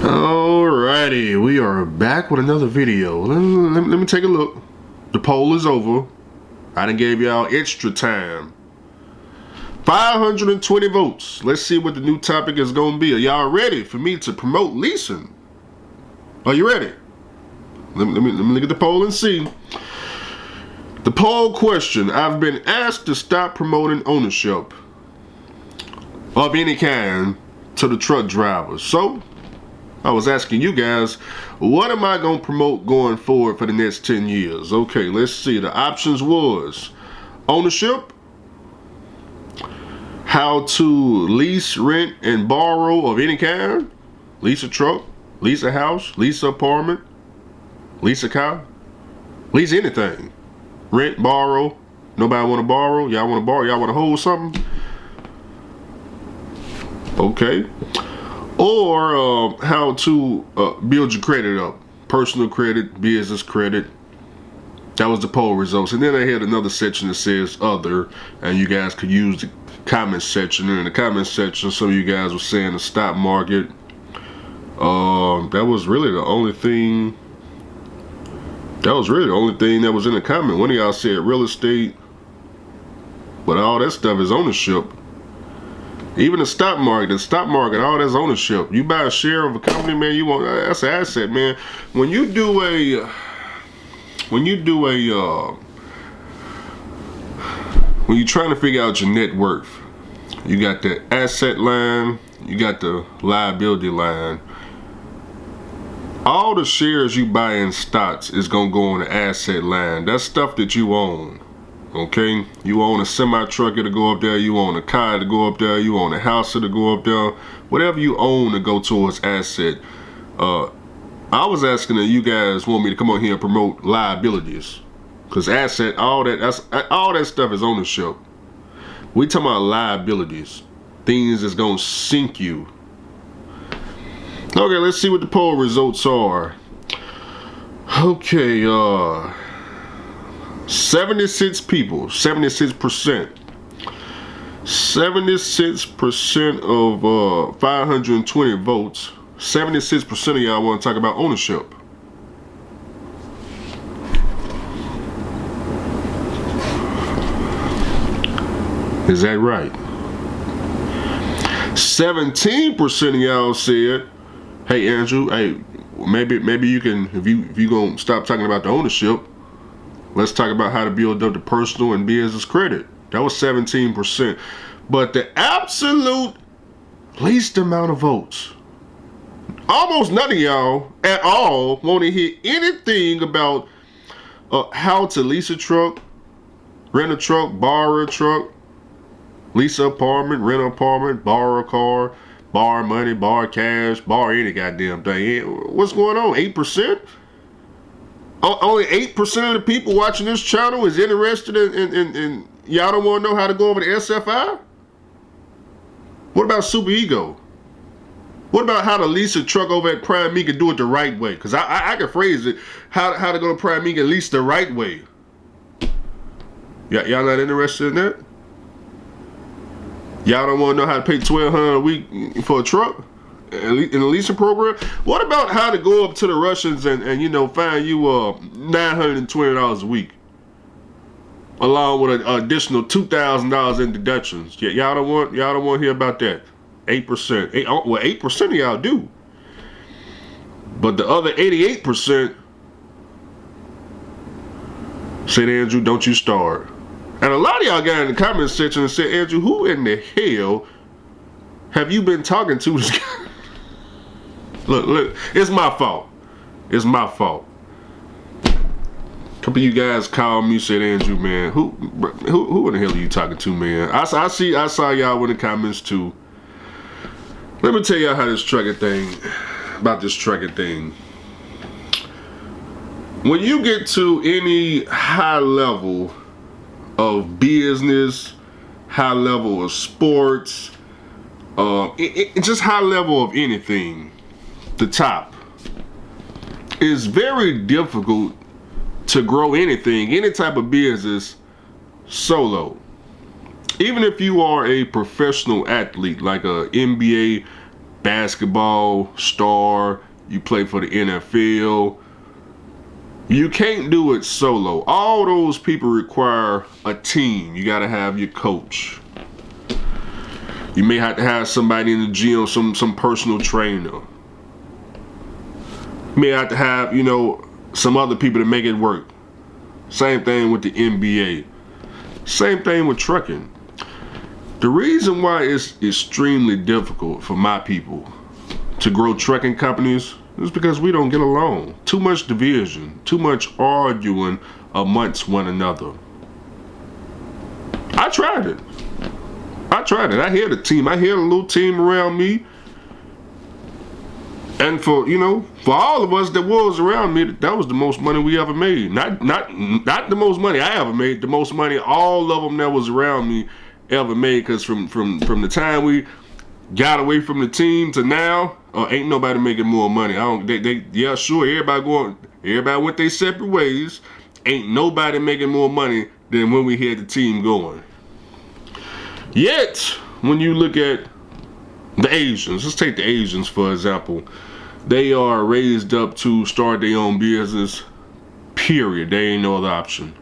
Alrighty, we are back with another video. Let me take a look. The poll is over. I done gave y'all extra time. 520 votes. Let's see what the new topic is gonna be. Are y'all ready for me to promote leasing? Are you ready? Let me look at the poll and see. The poll question: I've been asked to stop promoting ownership of any kind to the truck drivers. So I was asking you guys, what am I going to promote going forward for the next 10 years? Okay, let's see. The options was ownership, how to lease, rent, and borrow of any kind, lease a truck, lease a house, lease an apartment, lease a car, lease anything, rent, borrow. Nobody want to borrow? Y'all want to borrow? Y'all want to hold something? Okay. Or how to build your credit up. Personal credit, business credit. That was the poll results. And then I had another section that says other, and you guys could use the comment section. And in the comment section, some of you guys were saying the stock market. That was really the only thing. That was really the only thing that was in the comment. One of y'all said real estate, but all that stuff is ownership. Even the stock market, all that's ownership. You buy a share of a company, man, you want, that's an asset, man. When you're trying to figure out your net worth, you got the asset line, you got the liability line. All the shares you buy in stocks is gonna go on the asset line. That's stuff that you own. Okay, you own a semi truck to go up there, you own a car to go up there, you own a house to go up there, whatever you own to go towards asset. I was asking that you guys want me to come on here and promote liabilities, because asset, all that stuff is ownership. We talking about liabilities, things that's gonna sink you. Okay, let's see what the poll results are. Okay, 76 people, 76%. 76% of 520 votes. 76% of y'all want to talk about ownership. Is that right? 17% of y'all said, "Hey Andrew, hey, maybe you can, if you gonna stop talking about the ownership, let's talk about how to build up the personal and business credit." That was 17%. But the absolute least amount of votes, almost none of y'all at all want to hear anything about how to lease a truck, rent a truck, borrow a truck, lease an apartment, rent an apartment, borrow a car, borrow money, borrow cash, borrow any goddamn thing. What's going on? 8%? Only 8% of the people watching this channel is interested in y'all don't want to know how to go over the SFI? What about super ego? What about how to lease a truck over at Prime Meek and do it the right way? Because I can phrase it, how to go to Prime Meek and lease the right way. Y'all not interested in that? Y'all don't want to know how to pay $1,200 a week for a truck in the leasing program? What about how to go up to the Russians and find you $920 a week, along with an additional $2,000 in deductions? Y'all don't want to hear about that. 8%. 8% of y'all do, but the other 88% said, "Andrew, don't you start." And a lot of y'all got in the comment section and said, "Andrew, who in the hell have you been talking to?" Look, it's my fault. It's my fault. A couple of you guys called me, said, "Andrew, man, who in the hell are you talking to, man?" I saw y'all in the comments too. Let me tell y'all how this trucking thing. When you get to any high level of business, high level of sports, just high level of anything, the top, it's very difficult to grow anything, any type of business, solo. Even if you are a professional athlete, like a NBA basketball star, you play for the NFL. You can't do it solo. All those people require a team. You gotta have your coach. You may have to have somebody in the gym, some personal trainer. You may have to have, some other people to make it work. Same thing with the NBA. Same thing with trucking. The reason why it's extremely difficult for my people to grow trucking companies is because we don't get along. Too much division, too much arguing amongst one another. I tried it. I had a team. I had a little team around me. And for all of us that was around me, that was the most money we ever made. Not the most money I ever made, the most money all of them that was around me ever made. Because from the time we got away from the team to now, ain't nobody making more money. Yeah, sure, everybody went their separate ways. Ain't nobody making more money than when we had the team going. Yet, when you look at the Asians, let's take the Asians for example. They are raised up to start their own business, period. There ain't no other option.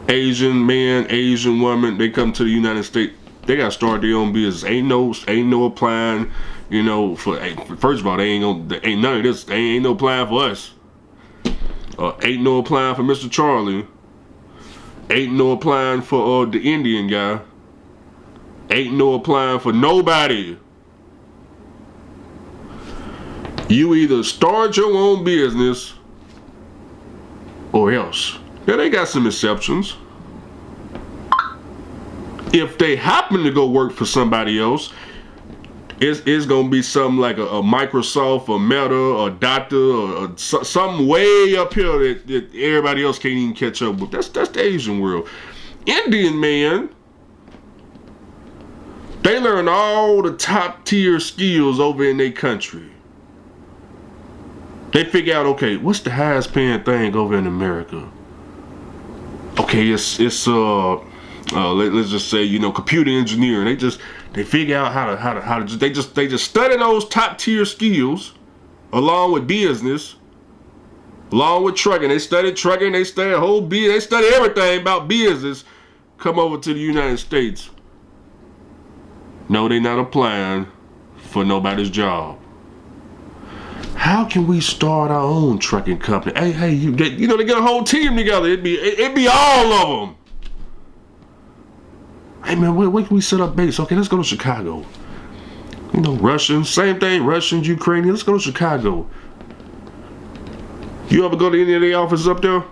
Asian man, Asian woman, they come to the United States, they gotta start their own business. Ain't no applying, first of all, ain't none of this, ain't no applying for us. Ain't no applying for Mr. Charlie. Ain't no applying for the Indian guy. Ain't no applying for nobody. You either start your own business or else. Now they got some exceptions. If they happen to go work for somebody else, it's gonna be something like a Microsoft or Meta or Doctor or something way up here that everybody else can't even catch up with. That's the Asian world. Indian man, they learn all the top tier skills over in their country. They figure out, okay, what's the highest paying thing over in America? Okay, it's let's just say computer engineering. They figure out how to they just study those top tier skills along with business, along with trucking. They study trucking. They study the whole business. They study everything about business. Come over to the United States. No, they not applying for nobody's job. How can we start our own trucking company? Hey, they get a whole team together. It'd be all of them. Hey man, where can we set up base? Okay, let's go to Chicago. Russians, same thing. Russians, Ukrainians. Let's go to Chicago. You ever go to any of their offices up there?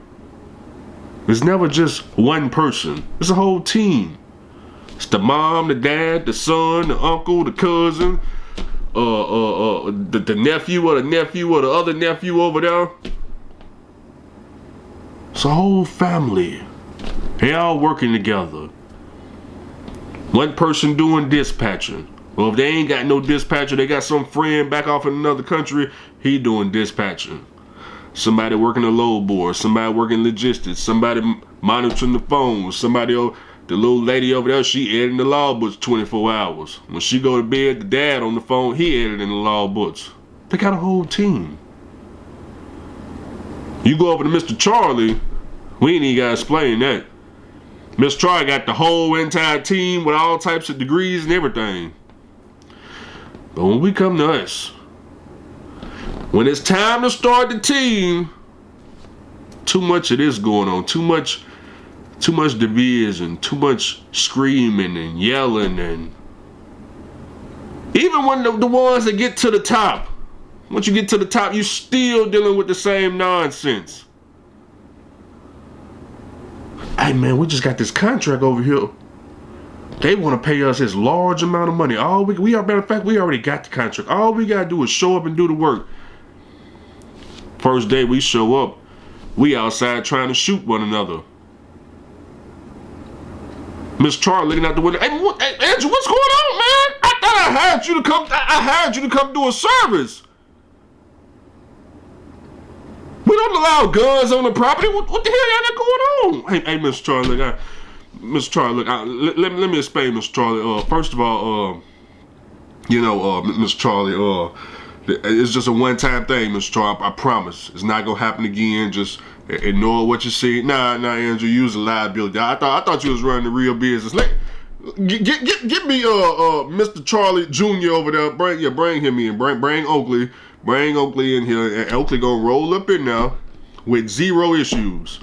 It's never just one person. It's a whole team. It's the mom, the dad, the son, the uncle, the cousin, the nephew or the other nephew over there. It's a whole family. They all working together. One person doing dispatching. Well, if they ain't got no dispatcher, they got some friend back off in another country, he doing dispatching. Somebody working the load board, somebody working logistics, somebody monitoring the phones, the little lady over there, she editing the log books 24 hours. When she go to bed, the dad on the phone, he editing the log books. They got a whole team. You go over to Mr. Charlie, we ain't even gotta explain that. Mr. Charlie got the whole entire team with all types of degrees and everything. But when we come to us, when it's time to start the team, too much of this going on, too much division, too much screaming and yelling, and even when the ones that get to the top, once you get to the top, you still dealing with the same nonsense. Hey man, we just got this contract over here. They want to pay us this large amount of money. Matter of fact, we already got the contract. All we gotta do is show up and do the work. First day we show up, we outside trying to shoot one another. Miss Charlie looking out the window. Hey, Andrew, what's going on, man? I thought I hired you to come. I hired you to come do a service. We don't allow guns on the property. What the hell y'all got going on? Hey, Miss Charlie, let me explain, Miss Charlie. First of all, Mr. Charlie, it's just a one-time thing, Mr. Charlie. I promise. It's not gonna happen again. Just ignore what you see. Nah, Andrew, you was a liability. I thought you was running the real business. Get me Mr. Charlie Jr. over there. Bring him in. Bring Oakley. Bring Oakley in here. And Oakley gonna roll up in now with zero issues.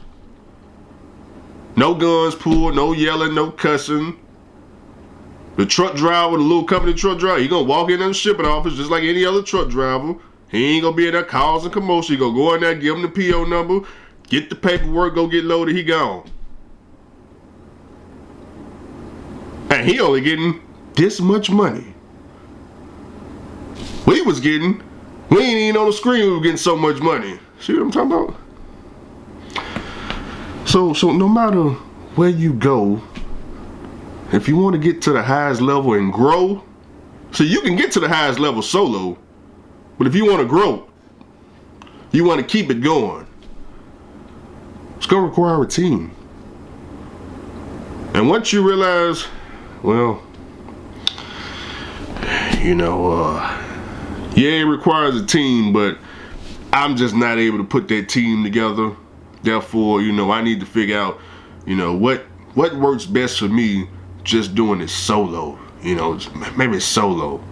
No guns pulled, no yelling, no cussing. The truck driver, the little company truck driver, he gonna walk in the shipping office just like any other truck driver. He ain't gonna be in there causing commotion. He gonna go in there, give him the PO number, get the paperwork, go get loaded, he gone. And he only getting this much money. We ain't even on the screen, we were getting so much money. See what I'm talking about? So no matter where you go, if you want to get to the highest level and grow, so you can get to the highest level solo, but if you want to grow, you want to keep it going, it's going to require a team. And once you realize, well, yeah, it requires a team, but I'm just not able to put that team together. Therefore, I need to figure out, what works best for me just doing it solo. Maybe it's solo.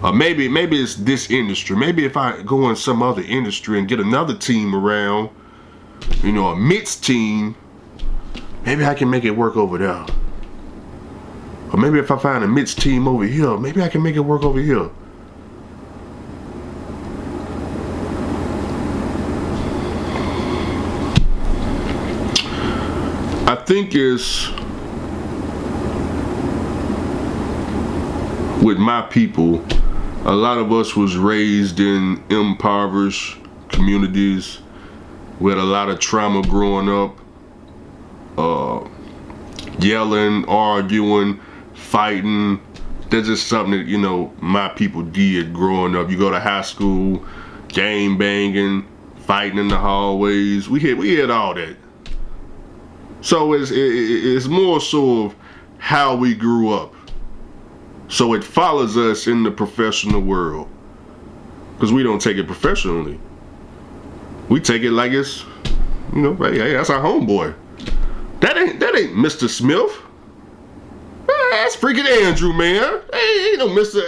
Or maybe it's this industry. Maybe if I go in some other industry and get another team around, a mixed team, maybe I can make it work over there. Or maybe if I find a mixed team over here, maybe I can make it work over here. I think it's with my people, a lot of us was raised in impoverished communities with a lot of trauma growing up, yelling, arguing, fighting. That's just something that, my people did growing up. You go to high school, gang banging, fighting in the hallways. We had all that. So it's more so of how we grew up. So it follows us in the professional world. Because we don't take it professionally. We take it like it's, hey, that's our homeboy. That ain't Mr. Smith. That's freaking Andrew, man. Ain't no Mr.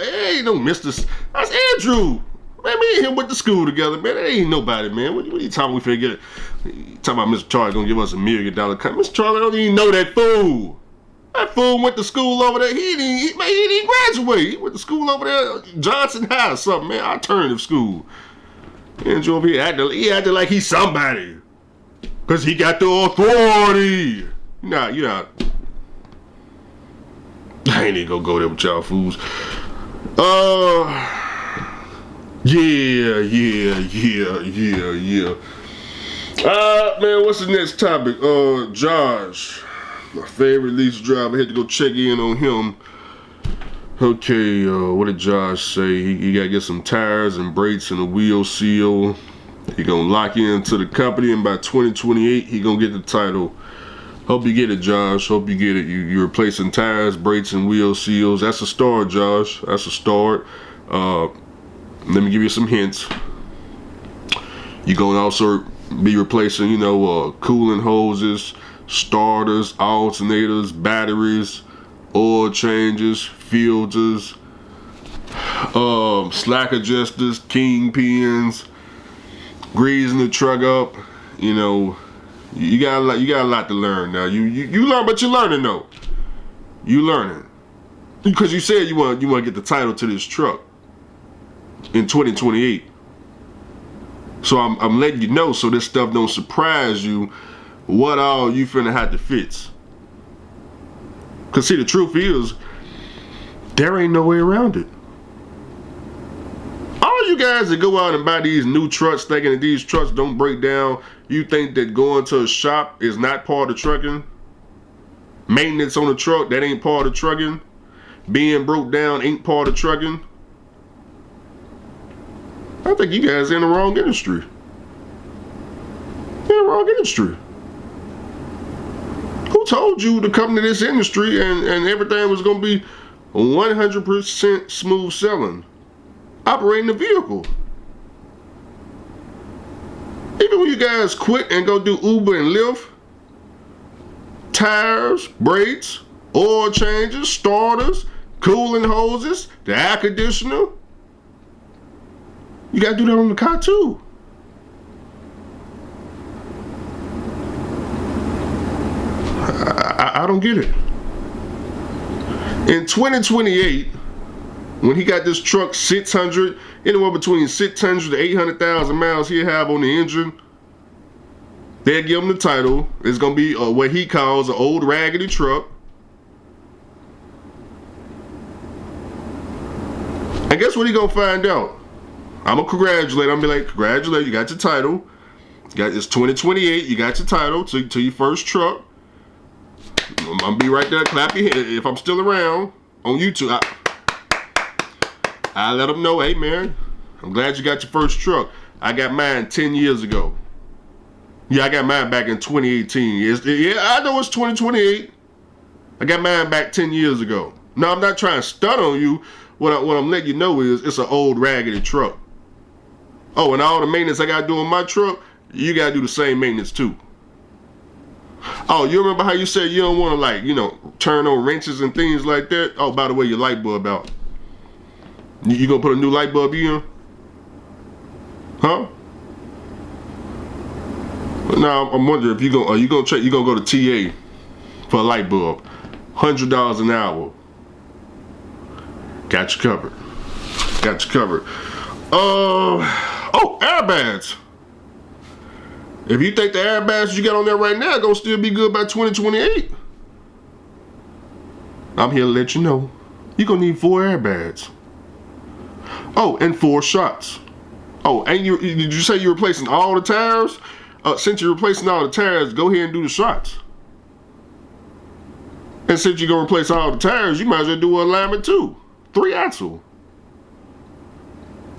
That's Andrew. Man, me and him went to school together, man. That ain't nobody, man. What you talking? We finna get it? You talking about Mr. Charlie gonna give us $1 million cut? Mr. Charlie don't even know that fool. That fool went to school over there. He didn't graduate. He went to school over there, Johnson High or something, man. Alternative school. Andrew over here acted like he's somebody, cause he got the authority. You not. I ain't even gonna go there with y'all fools. Yeah. Man, what's the next topic? Josh, my favorite lease driver. I had to go check in on him. Okay, what did Josh say? He gotta get some tires and brakes and a wheel seal. He gonna lock into the company, and by 2028, he gonna get the title. Hope you get it, Josh. Hope you get it. You're replacing tires, brakes, and wheel seals. That's a start, Josh. That's a start. Let me give you some hints. You're gonna also be replacing, coolant hoses, starters, alternators, batteries, oil changes, filters, slack adjusters, kingpins, greasing the truck up. You got a lot to learn now. You learn, but you're learning though. You learning because you said you want to get the title to this truck in 2028. So I'm letting you know so this stuff don't surprise you what all you finna have to fix. Cause see, the truth is, there ain't no way around it. All you guys that go out and buy these new trucks thinking that these trucks don't break down, you think that going to a shop is not part of trucking? Maintenance on the truck, that ain't part of trucking? Being broke down ain't part of trucking? I think you guys are in the wrong industry. You're in the wrong industry. Who told you to come to this industry and everything was going to be 100% smooth sailing, operating the vehicle. Even when you guys quit and go do Uber and Lyft, tires, brakes, oil changes, starters, cooling hoses, the air conditioner, you gotta do that on the car too. I don't get it. In 2028, when he got this truck 600, anywhere between 600 to 800,000 miles he'll have on the engine, they'll give him the title. It's gonna be what he calls an old raggedy truck. And guess what he gonna find out? I'm gonna congratulate him. I'm gonna be like, congratulate, you got your title. It's 2028, you got your title to your first truck. I'm gonna be right there, clap your hand. If I'm still around on YouTube, I let them know, hey man, I'm glad you got your first truck. I got mine 10 years ago. Yeah, I got mine back in 2018. Yeah, I know it's 2028. I got mine back 10 years ago. No, I'm not trying to stunt on you. What I'm letting you know is it's an old raggedy truck. Oh, and all the maintenance I gotta do on my truck, you gotta do the same maintenance too. Oh, you remember how you said you don't want to, like, you know, turn on wrenches and things like that? Oh, by the way, your light bulb out. You gonna put a new light bulb in? Huh? Now I'm wondering if you gonna go to TA for a light bulb, $100 an hour. Got you covered. Got you covered. Oh, airbags. If you think the airbags you got on there right now are gonna still be good by 2028, I'm here to let you know you're gonna need 4 airbags. Oh, and 4 shots. Oh, and did you say you're replacing all the tires? Since you're replacing all the tires, go ahead and do the shots. And since you're gonna replace all the tires, you might as well do an alignment too. 3 axle.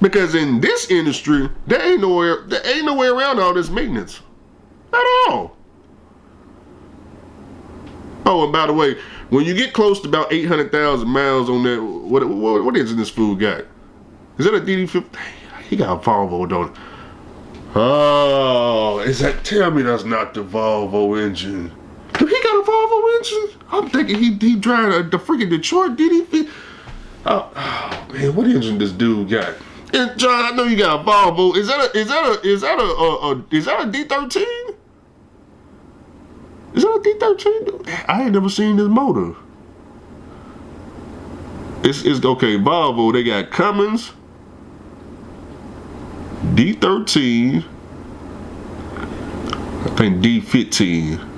Because in this industry, there ain't no way around all this maintenance. At all. Oh, and by the way, when you get close to about 800,000 miles on that, what engine this fool got? Is that a DD50? He got a Volvo, don't he? Oh, tell me that's not the Volvo engine. Do he got a Volvo engine? I'm thinking he driving the freaking Detroit DD50. Oh man, what engine this dude got? And John, I know you got a Volvo. Is that a D13? Is that a D13? I ain't never seen this motor. It's okay. Volvo, they got Cummins, D13, I think D15.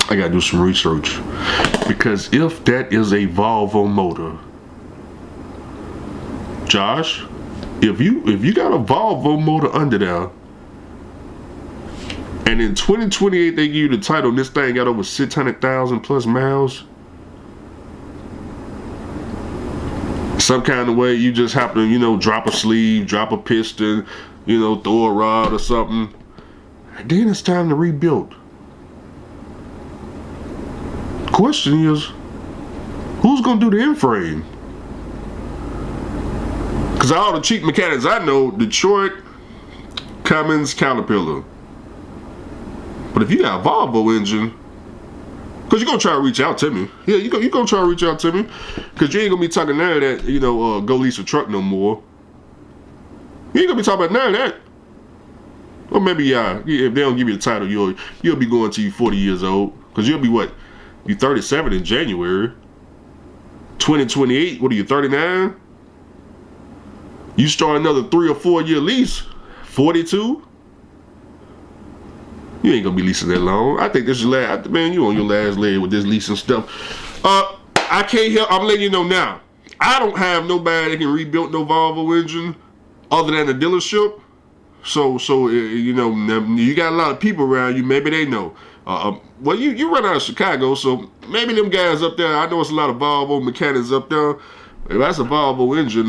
I gotta do some research, because if that is a Volvo motor, Josh, if you got a Volvo motor under there, and in 2028 they give you the title, and this thing got over 600,000 plus miles, some kind of way you just happen to, you know, drop a sleeve, drop a piston, you know, throw a rod or something, then it's time to rebuild. Question is, who's gonna do the end frame? Because all the cheap mechanics I know, Detroit, Cummins, Caterpillar. But if you got a Volvo engine, because you're gonna try to reach out to me. Yeah, you're gonna try to reach out to me, because you ain't gonna be talking none of that, you know, go lease a truck no more. You ain't gonna be talking about none of that. Or maybe if they don't give you the title, you'll be going till you're 40 years old, because you'll be what? You're 37 in January. 2028, what are you, 39? You start another 3 or 4 year lease, 42? You ain't gonna be leasing that long. I think this is last, man, you on your last leg with this leasing stuff. I can't help, I'm letting you know now. I don't have nobody that can rebuild no Volvo engine other than the dealership. So you know, you got a lot of people around you, maybe they know. Well, you run out of Chicago, so maybe them guys up there, I know it's a lot of Volvo mechanics up there. If that's a Volvo engine,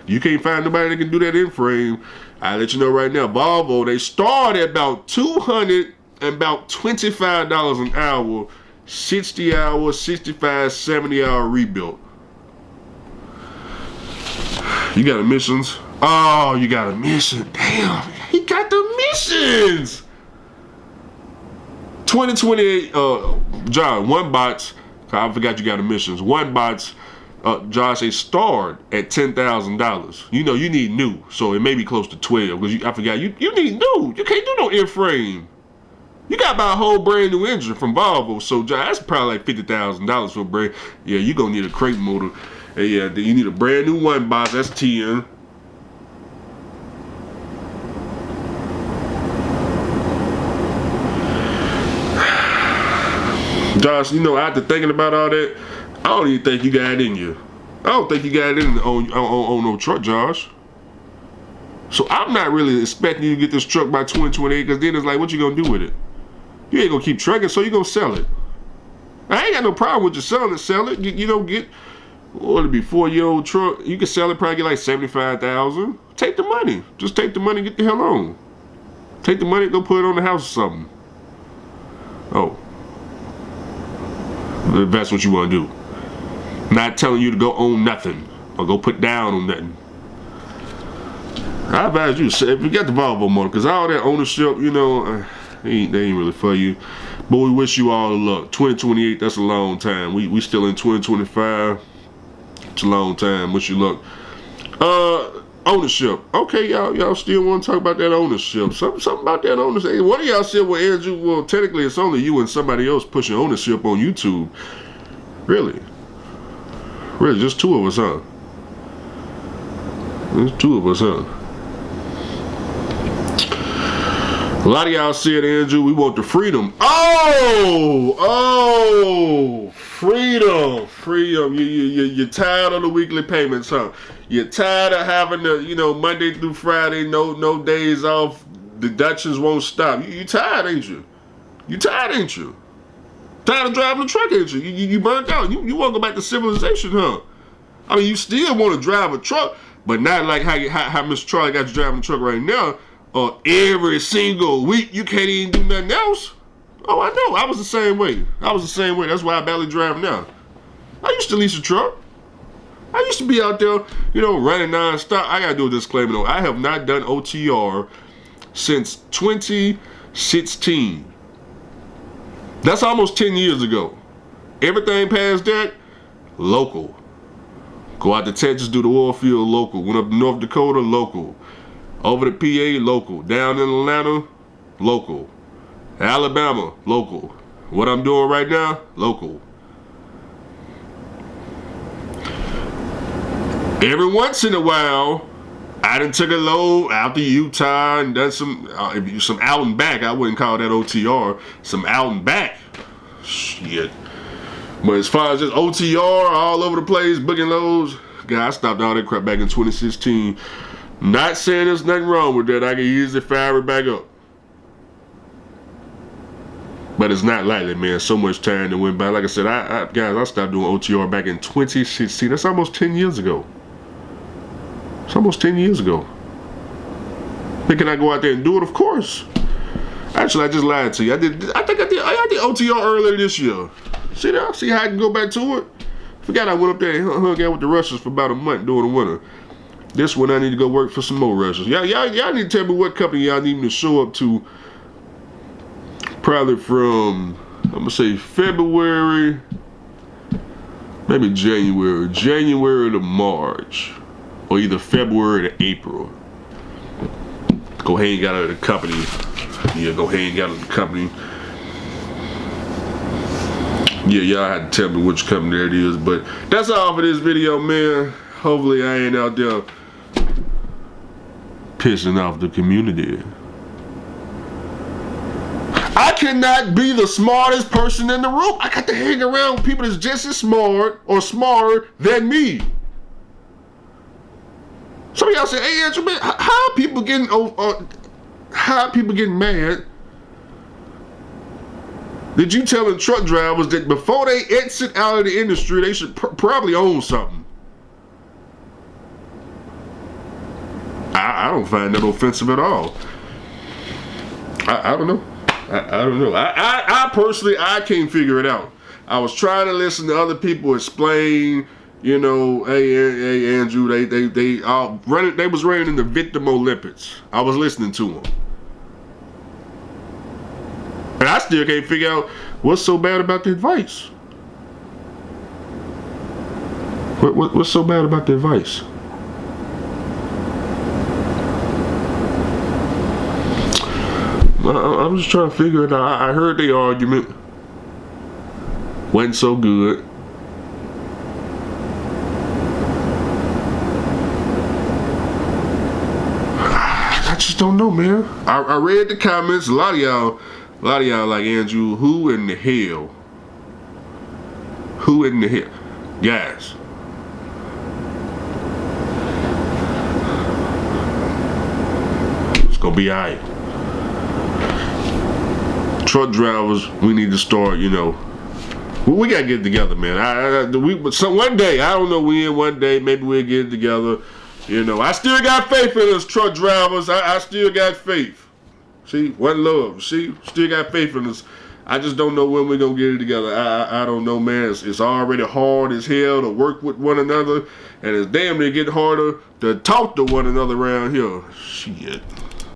You can't find nobody that can do that in frame. I let you know right now, Volvo, they start at about $225 an hour, 60 hours, 65, 70 hour rebuild. You got emissions? Oh, you got emissions. Damn, he got the emissions. 2028, John, one box, I forgot you got emissions. One box, Josh, they start at $10,000. You know, you need new, so it may be close to 12, because I forgot, you need new. You can't do no in-frame. You got to buy a whole brand new engine from Volvo, so Josh, that's probably like $50,000 for a brand. Yeah, you're going to need a crate motor. And yeah, you need a brand new one box, that's 10. Josh, you know, after thinking about all that, I don't even think you got it in you. I don't think you got it on no truck, Josh. So I'm not really expecting you to get this truck by 2028, because then it's like, what you gonna do with it? You ain't gonna keep trucking, so you gonna sell it. I ain't got no problem with you selling it. Sell it. You don't get, what would it be, 4-year-old truck? You can sell it, probably get like $75,000. Take the money. Just take the money, get the hell on. Take the money, go put it on the house or something. Oh. If that's what you want to do. Not telling you to go own nothing or go put down on nothing. I advise you, if you got the Volvo motor, because all that ownership, you know, they ain't really for you. But we wish you all the luck. 2028, that's a long time. We still in 2025. It's a long time. Wish you luck. Ownership. Okay, y'all still want to talk about that ownership. Something about that ownership. Hey, one of y'all said, well, Andrew, well, technically it's only you and somebody else pushing ownership on YouTube. Really? Really, just two of us, huh? There's two of us, huh? A lot of y'all said, Andrew, we want the freedom. Oh, freedom. You're tired of the weekly payments, huh? You're tired of having the, you know, Monday through Friday, no days off, deductions won't stop. You tired, ain't you? You tired, ain't you? Tired of driving the truck, ain't you? You burnt out. You want to go back to civilization, huh? I mean, you still want to drive a truck, but not like how Mr. Charlie got you driving the truck right now. Every single week, you can't even do nothing else. Oh, I know. I was the same way. That's why I barely drive now. I used to lease a truck. I used to be out there, you know, running nonstop. I gotta do a disclaimer though. I have not done OTR since 2016. That's almost 10 years ago. Everything past that, local. Go out to Texas, do the oil field, local. Went up to North Dakota, local. Over to PA, local. Down in Atlanta, local. Alabama, local. What I'm doing right now, local. Every once in a while, I done took a load out to Utah and done some out and back. I wouldn't call that OTR. Some out and back. Shit. But as far as just OTR all over the place, booking loads, God, I stopped all that crap back in 2016. Not saying there's nothing wrong with that. I can easily fire it back up. But it's not likely, man. So much time that went by. Like I said, guys, I stopped doing OTR back in 2016. That's almost 10 years ago. It's almost 10 years ago. Can I go out there and do it? Of course. Actually, I just lied to you. I think I did OTR earlier this year. See that? See how I can go back to it? Forgot I went up there and hung out with the Russians for about a month during the winter. This one I need to go work for some more Russians. Y'all need to tell me what company y'all need me to show up to. Probably from, I'm gonna say February, maybe January to March, or either February to April. Go ahead and get out of the company. Yeah, go ahead and get out of the company. Yeah, y'all had to tell me which company that is, but that's all for this video, man. Hopefully I ain't out there pissing off the community. I cannot be the smartest person in the room. I got to hang around with people that's just as smart or smarter than me. Some of y'all say, hey, Andrew, man, how are people getting mad that you telling truck drivers that before they exit out of the industry, they should probably own something? I don't find that offensive at all. I don't know. I don't know. I personally, I can't figure it out. I was trying to listen to other people explain, you know, hey Andrew, they was running in the Victim Olympics. I was listening to them. And I still can't figure out what's so bad about the advice. What's so bad about the advice? I'm just trying to figure it out. I heard the argument. Wasn't so good. I just don't know, man. I read the comments. A lot of y'all like, Andrew, who in the hell? Who in the hell? Guys. It's gonna be alright. Truck drivers, we need to start, you know, we gotta get it together, man. One day, I don't know when, one day, maybe we'll get it together. You know, I still got faith in us truck drivers. I still got faith. See, one love. See, still got faith in us. I just don't know when we're gonna get it together. I don't know, man. It's already hard as hell to work with one another, and it's damn near getting harder to talk to one another around here. Shit.